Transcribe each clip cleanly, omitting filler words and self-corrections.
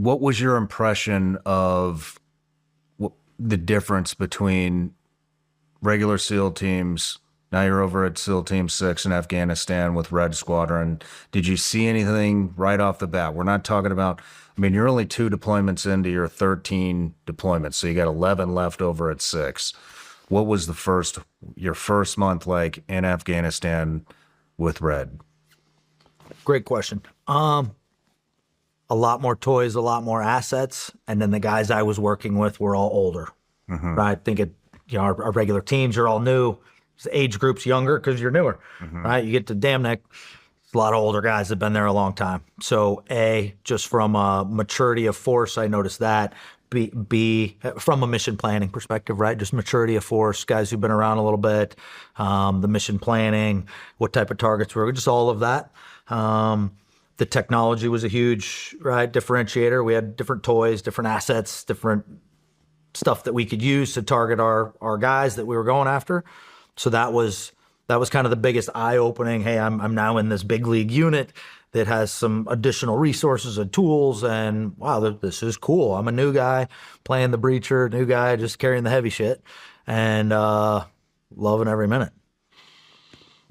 What was your impression of the difference between regular SEAL teams? Now you're over at SEAL Team 6 in Afghanistan with Red Squadron. Did you see anything right off the bat? We're not talking about, I mean, you're only 2 deployments into your 13 deployments, so you got 11 left over at 6. What was your first month like in Afghanistan with Red? Great question. A lot more toys, a lot more assets, and then the guys I was working with were all older. Right? I think our regular teams are all new. The age group's younger because you're newer, right? You get to Dam Neck, a lot of older guys that have been there a long time. So just from a maturity of force, I noticed that. B, from a mission planning perspective, right? Just maturity of force, guys who've been around a little bit, the mission planning, what type of targets were, just all of that. The technology was a huge, right, differentiator. We had different toys, different assets, different stuff that we could use to target our guys that we were going after. So that was kind of the biggest eye-opening. Hey, I'm now in this big league unit that has some additional resources and tools, and wow, this is cool. I'm a new guy playing the breacher, new guy just carrying the heavy shit, and loving every minute.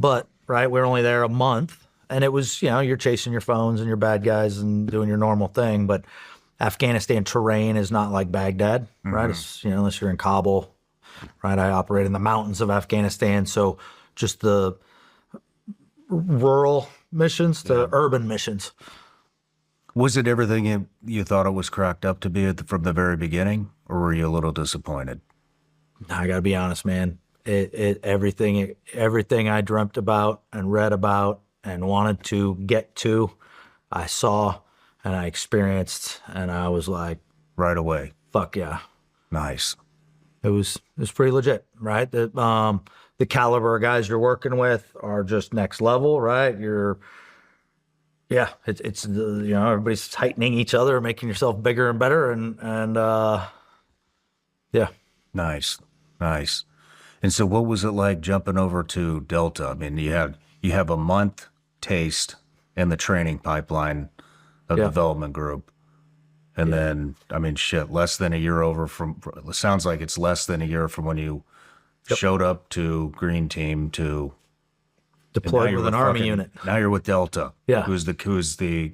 But right, we were only there a month, and it was, you're chasing your phones and your bad guys and doing your normal thing. But Afghanistan terrain is not like Baghdad, right? It's, unless you're in Kabul, right? I operate in the mountains of Afghanistan, so just the rural missions to urban missions. Was it everything you thought it was cracked up to be from the very beginning, or were you a little disappointed? I got to be honest, man. Everything I dreamt about and read about and wanted to get to, I saw and I experienced, and I was like, right away. Fuck yeah. It's pretty legit, right? The caliber of guys you're working with are just next level, right? It's everybody's tightening each other, making yourself bigger and better, and yeah. Nice. And so what was it like jumping over to Delta? I mean, you have a month taste in the training pipeline of development group. And then, I mean, less than a year it sounds like it's less than a year from when you showed up to Green Team to deployed with an Army unit. Now you're with Delta. Yeah. Who's the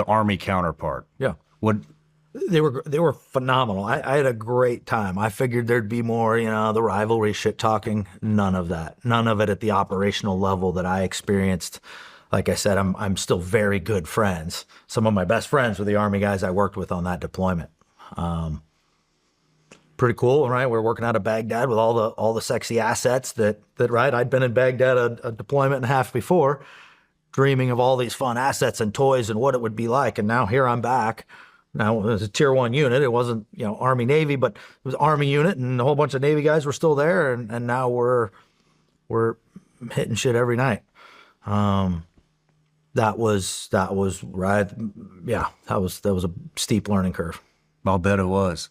Army counterpart. Yeah. What? They were phenomenal. I had a great time. I figured there'd be more, the rivalry shit talking. None of that. None of it at the operational level that I experienced. Like I said, I'm still very good friends. Some of my best friends were the Army guys I worked with on that deployment. Pretty cool, right? We're working out of Baghdad with all the sexy assets that right? I'd been in Baghdad a deployment and a half before, dreaming of all these fun assets and toys and what it would be like. And now here I'm back. Now it was a tier 1 unit. It wasn't, Army Navy, but it was Army unit, and a whole bunch of Navy guys were still there, and now we're hitting shit every night. That was right. Yeah, that was a steep learning curve. I'll bet it was.